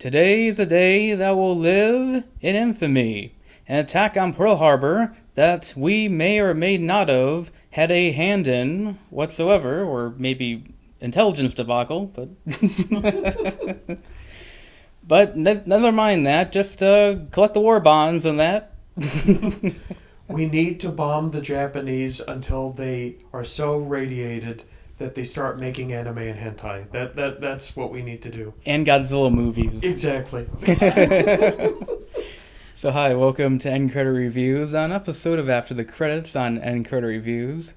Today is a day that will live in infamy. An attack on Pearl Harbor that we may or may not have had a hand in whatsoever, or maybe intelligence debacle, but never mind that. Just collect the war bonds and that. We need to bomb the Japanese until they are so radiated that they start making anime and hentai. That's what we need to do. And Godzilla movies. Exactly. So hi, welcome to End Credit Reviews, on episode of After the Credits on End Credit Reviews.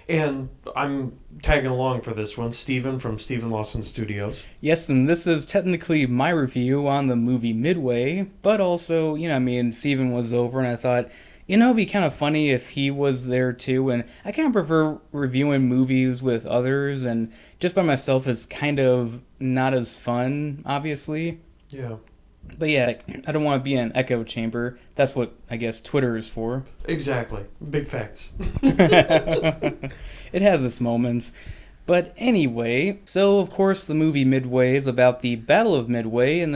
And I'm tagging along for this one, Steven from Steven Lawson Studios. Yes, and this is technically my review on the movie Midway, but also, Steven was over and I thought, it'd be kind of funny if he was there too, and I kind of prefer reviewing movies with others, and just by myself is kind of not as fun, obviously. Yeah. But yeah, I don't want to be in an echo chamber. That's what I guess Twitter is for. Exactly. Big facts. It has its moments. But anyway, so of course the movie Midway is about the Battle of Midway, and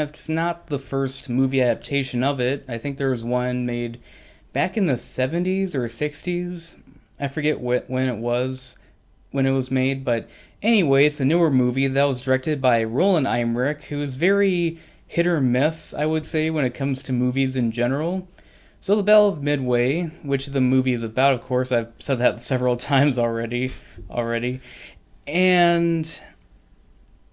it's not the first movie adaptation of it. I think there was one made back in the 70s or 60s. I forget when it was made, but anyway, it's a newer movie that was directed by Roland Emmerich, who is very hit or miss, I would say, when it comes to movies in general. So the Battle of Midway, which the movie is about, of course, I've said that several times already. And,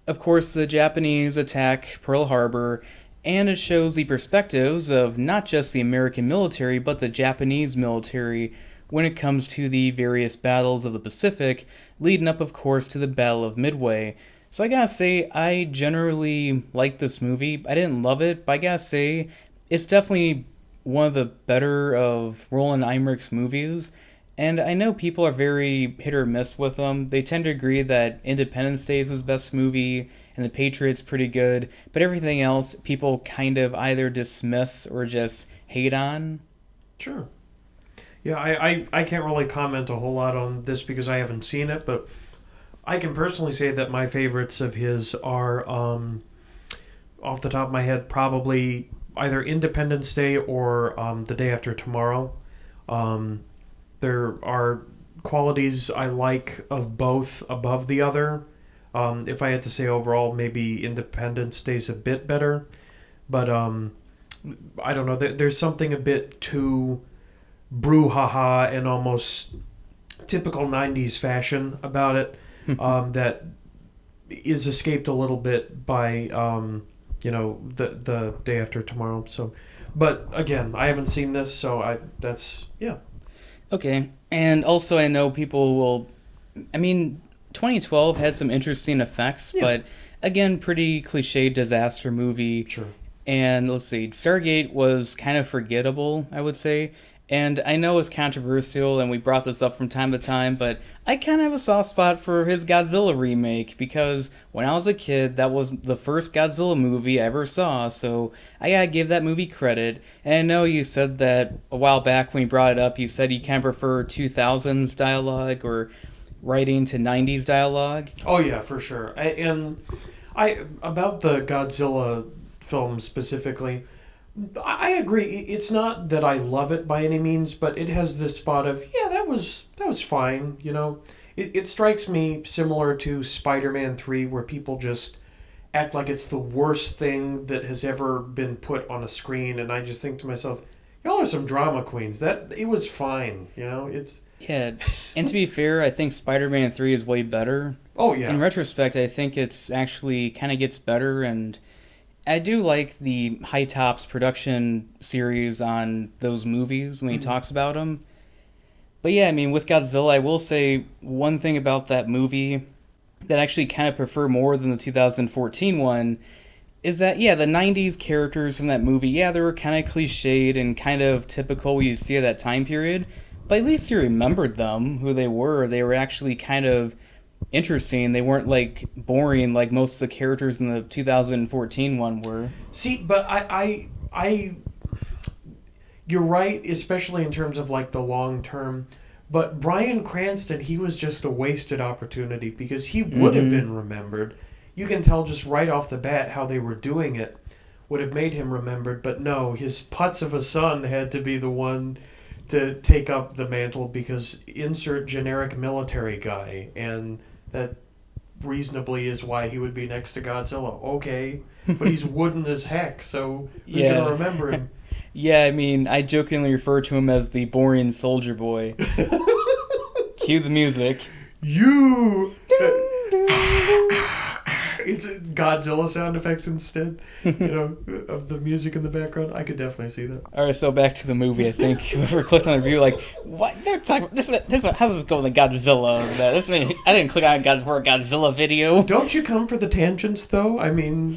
of course, the Japanese attack Pearl Harbor, and it shows the perspectives of not just the American military, but the Japanese military when it comes to the various battles of the Pacific, leading up, of course, to the Battle of Midway. So I gotta say, I generally like this movie. I didn't love it, but I gotta say, it's definitely one of the better of Roland Emmerich's movies. And I know people are very hit or miss with them. They tend to agree that Independence Day is his best movie, and The Patriot's pretty good, but everything else people kind of either dismiss or just hate on. Sure. Yeah, I can't really comment a whole lot on this because I haven't seen it, but I can personally say that my favorites of his are, off the top of my head, probably either Independence Day or The Day After Tomorrow. There are qualities I like of both above the other. If I had to say overall, maybe Independence Day's a bit better. But I don't know. There's something a bit too brouhaha and almost typical 90s fashion about it. That is escaped a little bit by the Day After Tomorrow. So, but again, I haven't seen this, so yeah. Okay, and also I know people will. 2012 had some interesting effects, Yeah. but again, pretty cliche disaster movie. Sure. And let's see, Stargate was kind of forgettable, I would say. And I know it's controversial, and we brought this up from time to time, but I kind of have a soft spot for his Godzilla remake, because when I was a kid, that was the first Godzilla movie I ever saw, so I gotta give that movie credit. And I know you said that a while back when you brought it up, you said you kind of prefer 2000s dialogue or writing to 90s dialogue. Oh yeah, for sure. About the Godzilla film specifically, I agree. It's not that I love it by any means, but it has this spot of, yeah, that was fine, It strikes me similar to Spider-Man 3, where people just act like it's the worst thing that has ever been put on a screen, and I just think to myself, y'all are some drama queens. It was fine, it's... Yeah, and to be fair, I think Spider-Man 3 is way better. Oh, yeah. In retrospect, I think it's actually kind of gets better, and I do like the High Tops production series on those movies when he talks about them. But yeah, with Godzilla, I will say one thing about that movie that I actually kind of prefer more than the 2014 one is that, yeah, the 90s characters from that movie, yeah, they were kind of cliched and kind of typical you see at that time period, but at least you remembered them, who they were. They were actually kind of interesting. They weren't like boring like most of the characters in the 2014 one were. See, but I you're right, especially in terms of like the long term. But Bryan Cranston, he was just a wasted opportunity because he would have been remembered. you can tell just right off the bat how they were doing it would have made him remembered. But no, his putz of a son had to be the one to take up the mantle because insert generic military guy, and that reasonably is why he would be next to Godzilla. Okay, but he's wooden as heck, so who's going to remember him? Yeah, I mean, I jokingly refer to him as the boring soldier boy. Cue the music. You! It's Godzilla sound effects instead, of the music in the background. I could definitely see that. All right, so back to the movie. I think whoever clicked on the review, like, what they're talking about, how does this go with the Godzilla? I didn't click on for a Godzilla video. Don't you come for the tangents, though? I mean,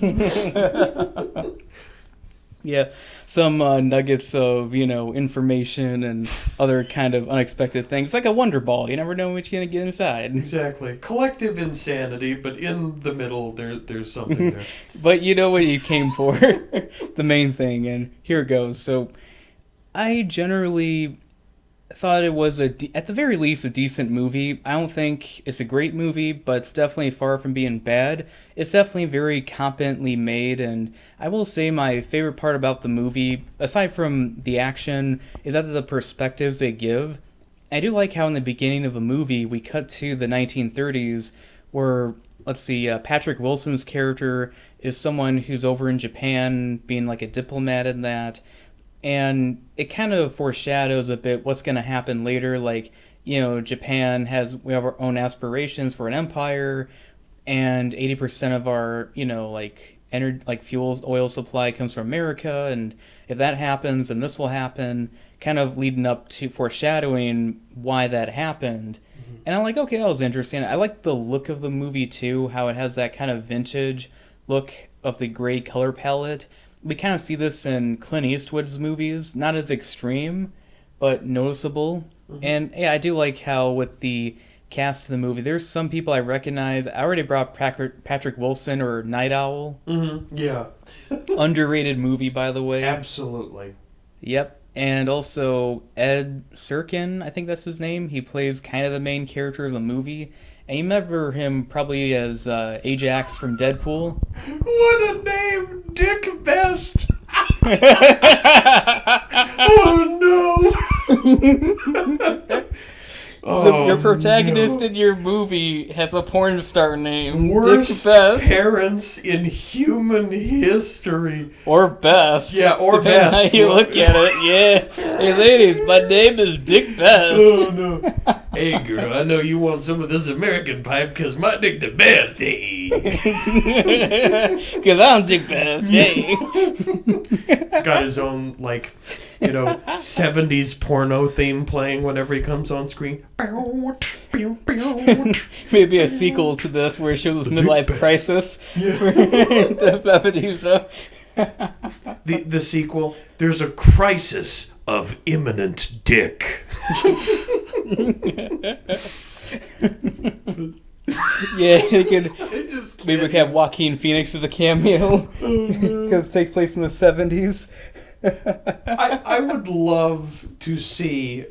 yeah, some nuggets of information and other kind of unexpected things, like a Wonder Ball. You never know what you're gonna get inside. Exactly, collective insanity, but in the middle, there's something there. But you know what you came for, the main thing, and here it goes. So, I generally thought it was at the very least a decent movie. I don't think it's a great movie, but it's definitely far from being bad. It's definitely very competently made, and I will say my favorite part about the movie, aside from the action, is that the perspectives they give. I do like how in the beginning of the movie we cut to the 1930s where, let's see, Patrick Wilson's character is someone who's over in Japan being like a diplomat in that. And it kind of foreshadows a bit what's going to happen later. Like, Japan we have our own aspirations for an empire, and 80% of our, fuels, oil supply comes from America. And if that happens, then this will happen, kind of leading up to foreshadowing why that happened. Mm-hmm. And I'm like, okay, that was interesting. I like the look of the movie too, how it has that kind of vintage look of the gray color palette. We kind of see this in Clint Eastwood's movies, not as extreme, but noticeable. Mm-hmm. And yeah, I do like how with the cast of the movie, there's some people I recognize. I already brought Patrick Wilson or Night Owl. Mm-hmm. Yeah. Underrated movie, by the way. Absolutely. Yep. And also Edie Sirkin, I think that's his name. He plays kind of the main character of the movie. And you remember him probably as Ajax from Deadpool. What a name! Dick Best! Oh no! Your protagonist in your movie has a porn star name. Worst Dick Best. Parents in human history. Or best. Yeah, or depending best. How you look at it, yeah. Hey ladies, my name is Dick Best. Oh no. Hey girl, I know you want some of this American pipe because my dick the best, hey. Because I'm Dick Best, hey. He's got his own, 70s porno theme playing whenever he comes on screen. Maybe a sequel to this where it shows his midlife crisis. Yeah. The 70s stuff. The sequel, there's a crisis of imminent dick. Yeah, they could maybe we could have can't. Joaquin Phoenix as a cameo because it takes place in the 70s. I would love to see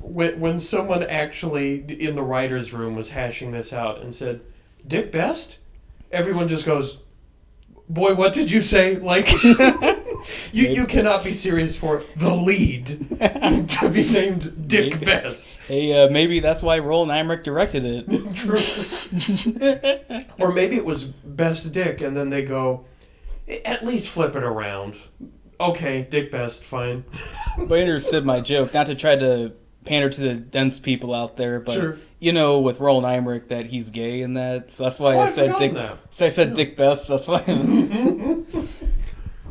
when someone actually in the writer's room was hashing this out and said, Dick Best? Everyone just goes, boy, what did you say? You cannot be serious for the lead to be named Dick Best. Hey, maybe that's why Roland Emmerich directed it. True. Or maybe it was Best Dick, and then they go, at least flip it around. Okay, Dick Best, fine. But you understood my joke, not to try to pander to the dense people out there, but sure. With Roland Emmerich that he's gay and that, so that's why I said Dick. That. So I said Dick Best. That's why. I'm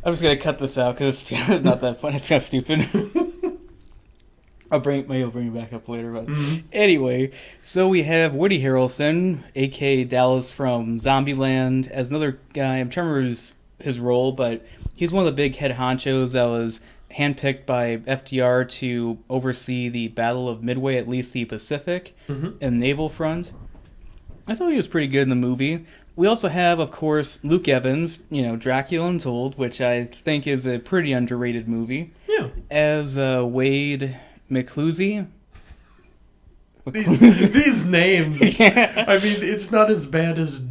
just gonna cut this out because it's not that funny. It's kind of stupid. Maybe I'll bring it back up later. But anyway, so we have Woody Harrelson, aka Dallas from Zombieland, as another guy. I'm trying to remember his role, but he's one of the big head honchos that was handpicked by FDR to oversee the Battle of Midway, at least the Pacific, and naval front. I thought he was pretty good in the movie. We also have, of course, Luke Evans, Dracula Untold, which I think is a pretty underrated movie. Yeah. As Wade McClusey. These names. I mean, it's not as bad as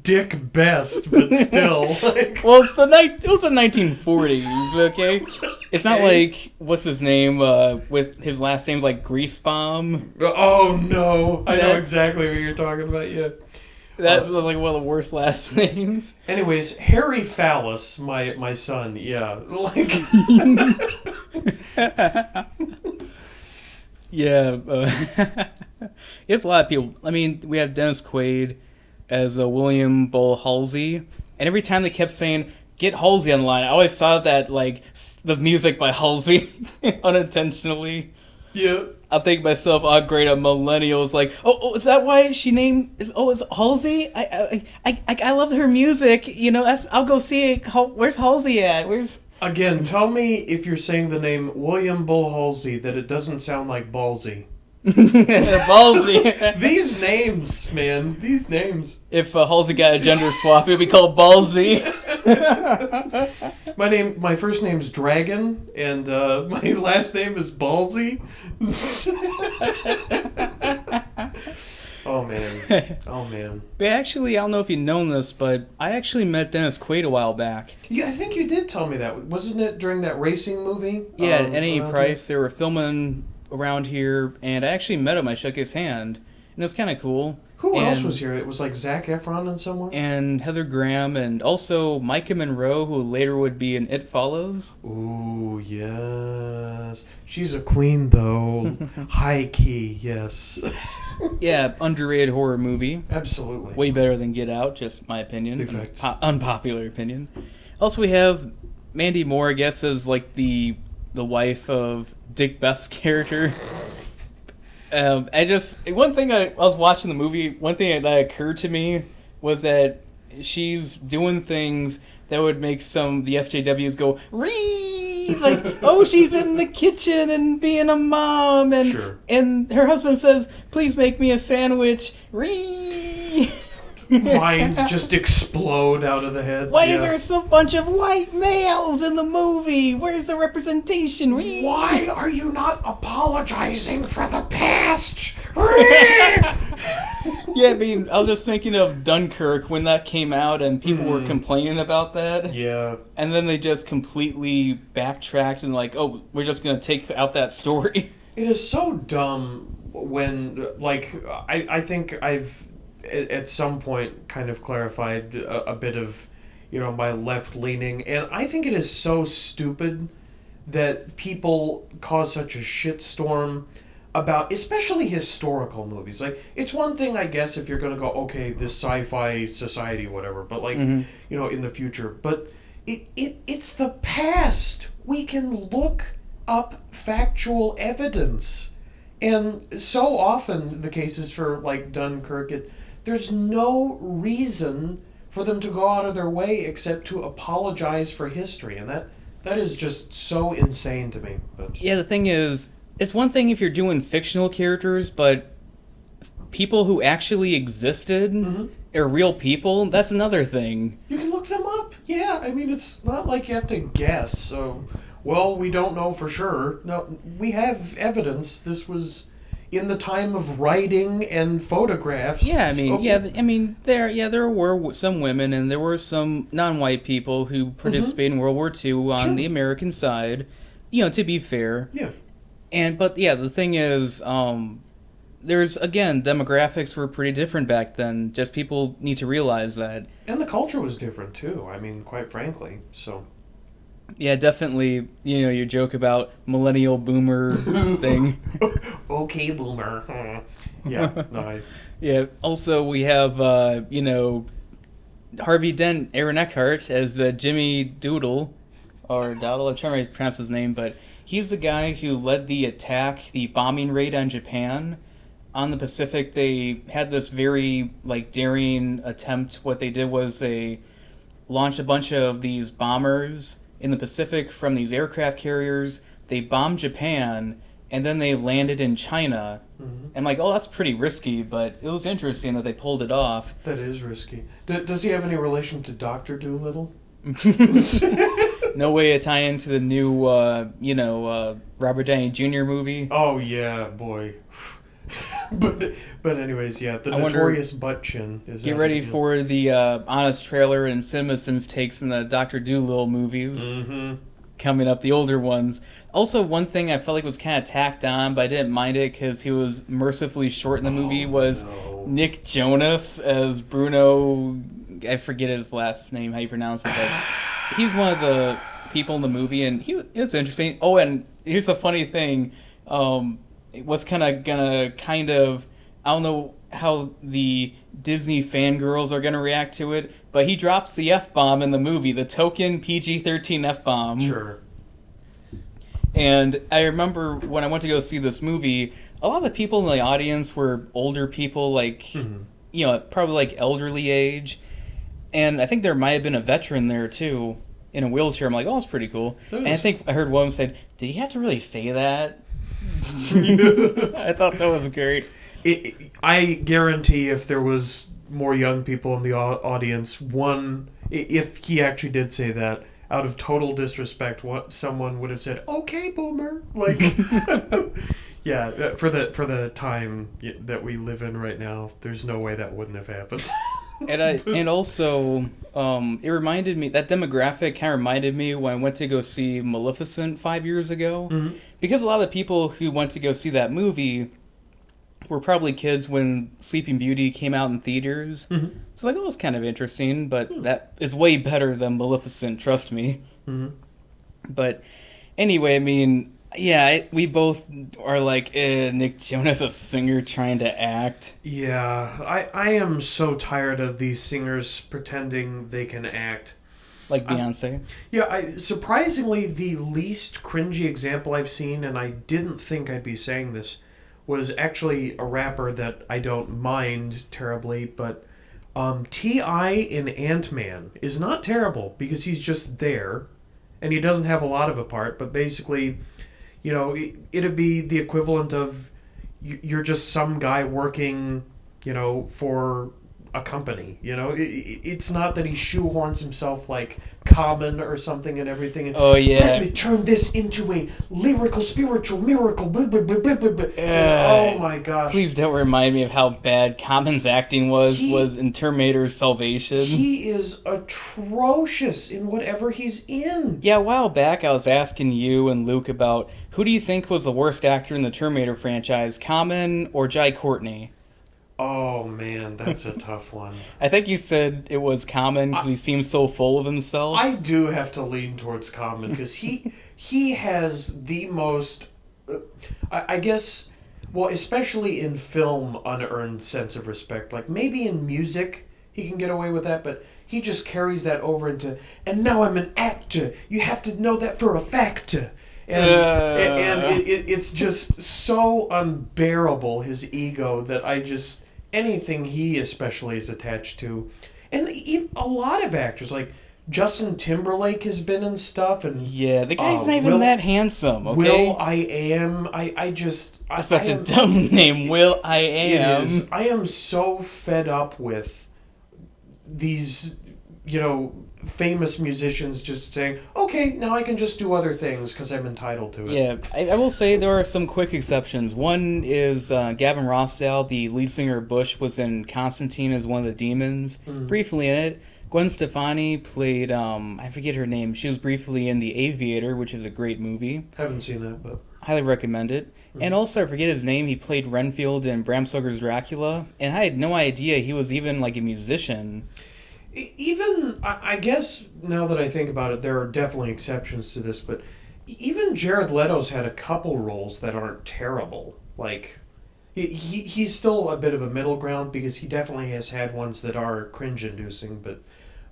Dick Best, but still. Like... Well, it was the 1940s, okay? It's not like, what's his name, with his last name's like Greasebomb. Oh, no. I know exactly what you're talking about, yeah. That's like one of the worst last names. Anyways, Harry Phallus, my son, yeah. Like... Yeah. It's a lot of people. I mean, we have Dennis Quaid as William Bull Halsey, and every time they kept saying, "Get Halsey on the line," I always thought that, like, the music by Halsey unintentionally. Yeah. I think to myself, oh great, a millennial is like, oh, is that why she named is Halsey? I love her music, you know. I'll go see it. Where's Halsey at? Where's Again, tell me if you're saying the name William Bull Halsey that it doesn't sound like ballsy. Ballsy? These names, man. These names. If Halsey got a gender swap, it would be called Ballsy. My first name's Dragon, and my last name is Ballsy. Oh man. But actually, I don't know if you've known this, but I actually met Dennis Quaid a while back. Yeah, I think you did tell me that. Wasn't it during that racing movie? Yeah, at any price. They were filming around here, and I actually met him. I shook his hand, and it was kind of cool. Who else was here? It was like Zac Efron and someone? And Heather Graham, and also Micah Monroe, who later would be in It Follows. Ooh, yes. She's a queen, though. High key, yes. Yeah, underrated horror movie. Absolutely. Way better than Get Out, just my opinion. Defects. Unpopular opinion. Also, we have Mandy Moore, I guess, as like the wife of Dick Best's character. One thing I was watching the movie, one thing that occurred to me was that she's doing things that would make some of the SJWs go, "Ree!" Like, oh, she's in the kitchen and being a mom, and Sure. And her husband says, "Please make me a sandwich." Ree! Minds just explode out of the head. Why is there so bunch of white males in the movie? Where's the representation? Ree! Why are you not apologizing for the past? Yeah, I mean, I was just thinking of Dunkirk when that came out and people were complaining about that. Yeah. And then they just completely backtracked and like, oh, we're just going to take out that story. It is so dumb when, like, I think I've at some point kind of clarified a bit of, you know, my left leaning, and I think it is so stupid that people cause such a shitstorm about, especially historical movies. Like, it's one thing, I guess, if you're going to go, okay, this sci-fi society, whatever, but like, you know, in the future. But it's the past. We can look up factual evidence. And so often the cases for, like, Dunkirk, there's no reason for them to go out of their way except to apologize for history. And that is just so insane to me. But Yeah, the thing is, it's one thing if you're doing fictional characters, but people who actually existed are real people, that's another thing. you can look them up. Yeah, I mean, it's not like you have to guess. So, well, we don't know for sure. No, we have evidence. This was in the time of writing and photographs. Yeah, I mean, so, there were some women and there were some non-white people who participated in World War II on the American side. You know, to be fair. Yeah. But the thing is, there's, again, demographics were pretty different back then. Just people need to realize that. And the culture was different, too. I mean, quite frankly, so... Yeah, definitely, you know, your joke about millennial boomer thing. Okay, boomer. Yeah, no, Yeah, also we have, you know, Harvey Dent, Aaron Eckhart as Jimmy Doodle, or Dowdle, I'm trying to pronounce his name, but he's the guy who led the attack, the bombing raid on Japan. On the Pacific, they had this very, like, daring attempt. What they did was they launched a bunch of these bombers in the Pacific from these aircraft carriers. They bombed Japan, and then they landed in China. And I'm like, oh, that's pretty risky, but it was interesting that they pulled it off. that is risky. Does he have any relation to Dr. Dolittle? No way to tie into the new, Robert Downey Jr. movie. Oh, yeah, boy. but anyways, yeah, the I wonder- notorious butt chin. Get ready for the Honest Trailer and CinemaSins takes in the Dr. Dolittle movies coming up, the older ones. Also, one thing I felt like was kind of tacked on, but I didn't mind it because he was mercifully short in the movie, was Nick Jonas as Bruno. I forget his last name, how you pronounce it, but he's one of the people in the movie, and it was interesting. Oh, and here's a funny thing. It was I don't know how the Disney fangirls are gonna react to it, but he drops the F-bomb in the movie, the token PG-13 F-bomb. Sure. And I remember when I went to go see this movie, a lot of the people in the audience were older people, like, probably like elderly age. And I think there might have been a veteran there too, in a wheelchair. I'm like, oh, that's pretty cool. And I think I heard one of them say, did you have to really say that? I thought that was great. I guarantee if there was more young people in the audience, if he actually did say that, out of total disrespect, someone would have said, "Okay, boomer." Like, yeah, for the time that we live in right now, there's no way that wouldn't have happened. And also, it reminded me, that demographic kind of reminded me when I went to go see Maleficent 5 years ago, because a lot of the people who went to go see that movie were probably kids when Sleeping Beauty came out in theaters. So like, oh, it was kind of interesting, but that is way better than Maleficent, trust me. But anyway, I mean, yeah, we both are like, Nick Jonas, a singer trying to act. Yeah, I am so tired of these singers pretending they can act. Like Beyonce. Yeah, surprisingly, the least cringy example I've seen, and I didn't think I'd be saying this, was actually a rapper that I don't mind terribly, but T.I. in Ant-Man is not terrible because he's just there, and he doesn't have a lot of a part, but basically, it'd be the equivalent of you're just some guy working, for a company. It's not that he shoehorns himself like Common or something and everything. And, oh yeah. Let me turn this into a lyrical, spiritual miracle. Blah, blah, blah, blah, blah. Oh my gosh! Please don't remind me of how bad Common's acting was in Terminator's Salvation. He is atrocious in whatever he's in. Yeah, a while back I was asking you and Luke about who do you think was the worst actor in the Terminator franchise, Common or Jai Courtney? Oh, man, that's a tough one. I think you said it was Common because he seems so full of himself. I do have to lean towards Common because he has the most, I guess, well, especially in film, unearned sense of respect. Like, maybe in music he can get away with that, but he just carries that over into, and now I'm an actor. You have to know that for a fact. And it's just so unbearable, his ego, that anything he especially is attached to. And a lot of actors, like Justin Timberlake has been in stuff. And yeah, the guy's not even that handsome, okay? Will.I.am. That's such a dumb name, Will.I.am. It is. I am so fed up with these, famous musicians just saying, okay, now I can just do other things because I'm entitled to it. Yeah, I will say there are some quick exceptions. One is Gavin Rossdale, the lead singer of Bush, was in Constantine as one of the demons, briefly in it. Gwen Stefani played, I forget her name, she was briefly in The Aviator, which is a great movie. Haven't seen that, but highly recommend it. And also, I forget his name, he played Renfield in Bram Stoker's Dracula, and I had no idea he was even like a musician. Even, I guess, now that I think about it, there are definitely exceptions to this, but even Jared Leto's had a couple roles that aren't terrible. Like, he's still a bit of a middle ground because he definitely has had ones that are cringe-inducing, but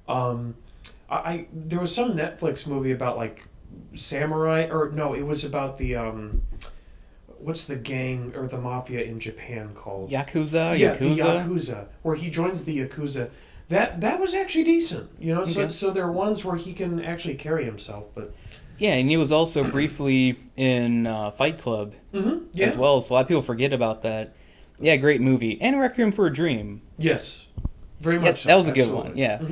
there was some Netflix movie about, like, samurai, or no, it was about the, what's the gang or the mafia in Japan called? Yakuza? Yeah, the Yakuza, where he joins the Yakuza. That was actually decent, So there are ones where he can actually carry himself, but yeah, and he was also briefly in Fight Club as well. So a lot of people forget about that. Yeah, great movie, and Requiem for a Dream. Yes, very much. That was a good one. Yeah,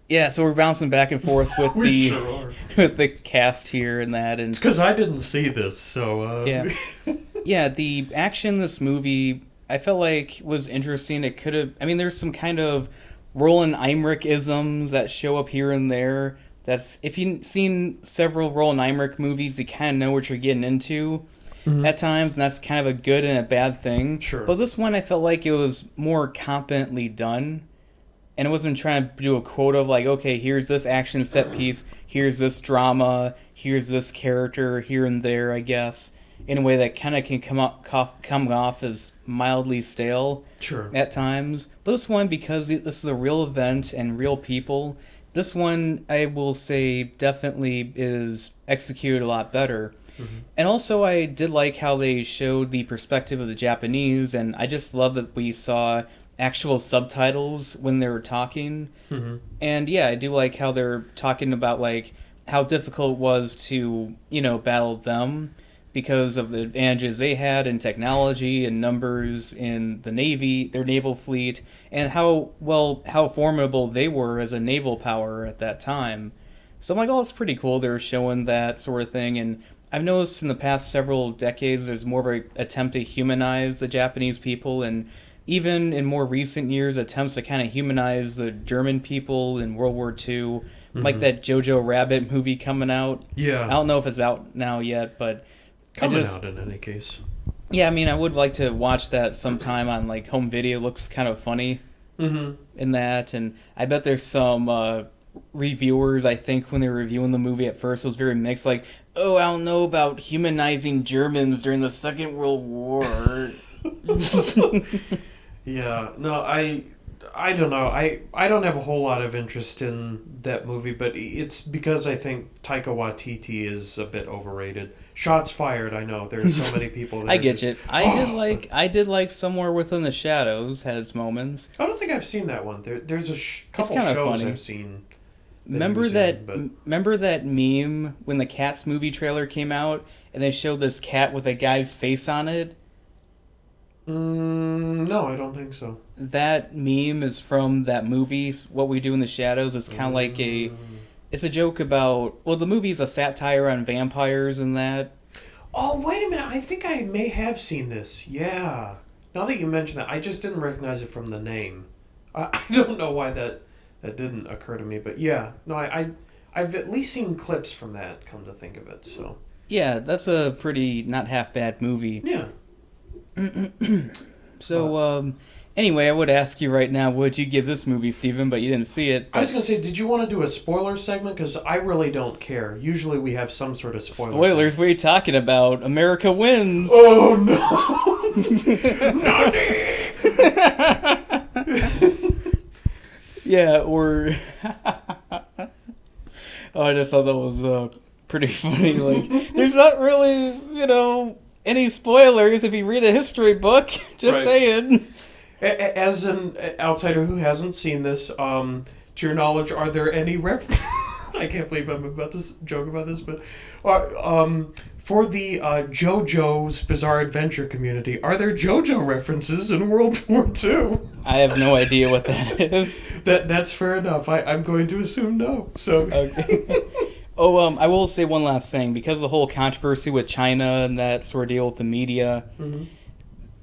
yeah. So we're bouncing back and forth with with the cast here and that, and it's because I didn't see this, so yeah. The action in this movie I felt like was interesting. It could have. I mean, there's some kind of Roland Emmerich isms that show up here and there. That's if you've seen several Roland Emmerich movies, you kind of know what you're getting into at times, and that's kind of a good and a bad thing. Sure. But this one, I felt like it was more competently done, and it wasn't trying to do a quote of like, okay, here's this action set piece, here's this drama, here's this character here and there, I guess, in a way that kind of can come off as mildly stale Sure. at times. But this one, because this is a real event and real people, this one, I will say, definitely is executed a lot better. And also, I did like how they showed the perspective of the Japanese, and I just love that we saw actual subtitles when they were talking. And yeah, I do like how they're talking about like how difficult it was to, battle them because of the advantages they had in technology and numbers in the Navy, their naval fleet, and how formidable they were as a naval power at that time. So I'm like, oh, it's pretty cool. They're showing that sort of thing, and I've noticed in the past several decades there's more of an attempt to humanize the Japanese people, and even in more recent years, attempts to kind of humanize the German people in World War II, like that Jojo Rabbit movie coming out. Yeah. I don't know if it's out now yet, but Coming out in any case. Yeah, I mean, I would like to watch that sometime on like home video. It looks kind of funny in that, and I bet there's some reviewers, I think, when they were reviewing the movie at first, it was very mixed, like, oh, I don't know about humanizing Germans during the Second World War. Yeah, no, I don't know. I don't have a whole lot of interest in that movie, but it's because I think Taika Waititi is a bit overrated. Shots fired, I know. There are so many people that I get it. I did like Somewhere Within the Shadows had its moments. I don't think I've seen that one. There's a couple kinda shows funny. I've seen. Remember that meme when the Cats movie trailer came out and they showed this cat with a guy's face on it? No, I don't think so. That meme is from that movie, What We Do in the Shadows. It's kind of like it's a joke about, well, the movie's a satire on vampires and that. Oh, wait a minute. I think I may have seen this. Yeah. Now that you mention that, I just didn't recognize it from the name. I don't know why that didn't occur to me, but yeah. No, I've at least seen clips from that, come to think of it, so. Yeah, that's a pretty not half bad movie. Yeah. So, anyway, I would ask you right now, would you give this movie, Steven, but you didn't see it. I was going to say, did you want to do a spoiler segment? Because I really don't care. Usually we have some sort of spoiler. Spoilers? What are you talking about? America wins! Oh, no! Nani! Yeah, or... Oh, I just thought that was pretty funny. Like, there's not really, any spoilers if you read a history book. Just saying. As an outsider who hasn't seen this, to your knowledge, are there any I can't believe I'm about to joke about this, but for the JoJo's Bizarre Adventure community, are there JoJo references in World War II? I have no idea what that is. That's fair enough. I'm going to assume no. So. Okay. Oh, I will say one last thing. Because of the whole controversy with China and that sort of deal with the media,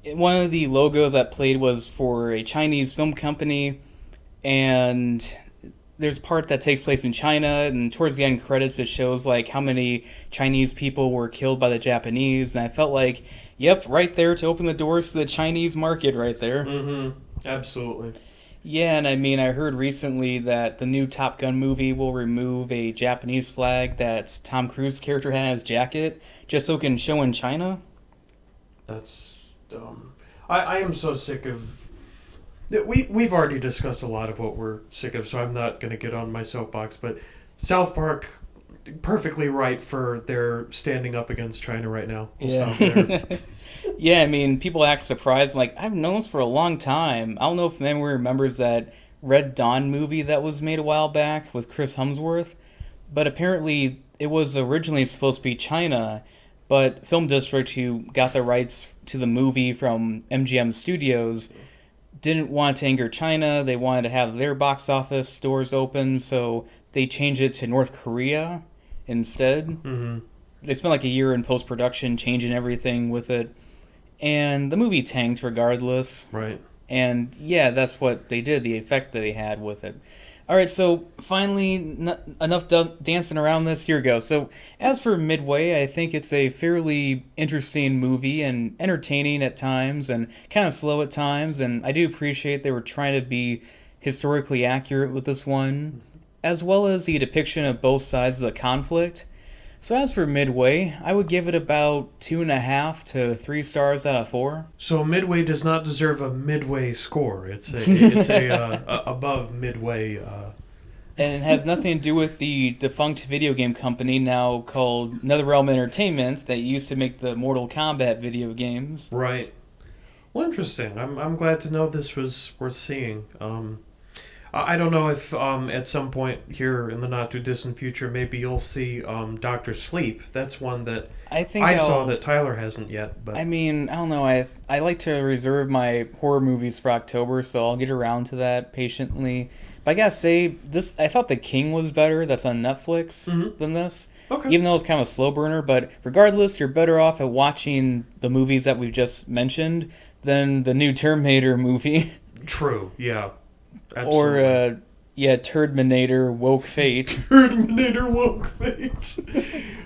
one of the logos that played was for a Chinese film company, and there's a part that takes place in China, and towards the end credits it shows like how many Chinese people were killed by the Japanese, and I felt like, yep, right there to open the doors to the Chinese market right there. Absolutely. Yeah, and I mean, I heard recently that the new Top Gun movie will remove a Japanese flag that Tom Cruise's character had on his jacket, just so it can show in China. That's dumb. I am so sick of... We've already discussed a lot of what we're sick of, so I'm not going to get on my soapbox, but South Park, perfectly right for their standing up against China right now. We'll stop there. Yeah, I mean, people act surprised. I'm like, I've known this for a long time. I don't know if anyone remembers that Red Dawn movie that was made a while back with Chris Hemsworth, but apparently it was originally supposed to be China, but Film District, who got the rights to the movie from MGM Studios, didn't want to anger China. They wanted to have their box office doors open, so they changed it to North Korea instead. They spent like a year in post-production changing everything with it. and the movie tanked regardless. Right. And yeah, that's what they did, the effect that they had with it. All right, so finally, enough dancing around this. Here we go. So, as for Midway, I think it's a fairly interesting movie and entertaining at times and kind of slow at times. And I do appreciate they were trying to be historically accurate with this one, as well as the depiction of both sides of the conflict. So, as for Midway, I would give it about 2.5 to 3 stars out of 4. So Midway does not deserve a Midway score. It's above Midway. And it has nothing to do with the defunct video game company now called NetherRealm Entertainment that used to make the Mortal Kombat video games. Right. Well, interesting. I'm glad to know this was worth seeing. I don't know if at some point here in the not too distant future, maybe you'll see Doctor Sleep. That's one that I saw that Tyler hasn't yet. But I mean, I don't know. I like to reserve my horror movies for October, so I'll get around to that patiently. But I gotta say, this I thought The King was better. That's on Netflix than this. Okay. Even though it's kind of a slow burner, but regardless, you're better off at watching the movies that we've just mentioned than the new Terminator movie. True. Yeah. Absolutely. Or, Turdminator Woke Fate. Turdminator Woke Fate.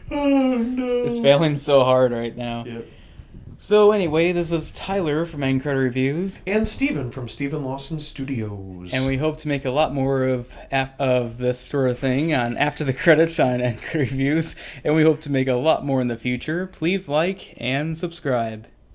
Oh, no. It's failing so hard right now. Yep. So, anyway, this is Tyler from Anchor Reviews. And Steven from Steven Lawson Studios. And we hope to make a lot more of this sort of thing on After the Credits on Anchor Reviews. And we hope to make a lot more in the future. Please like and subscribe.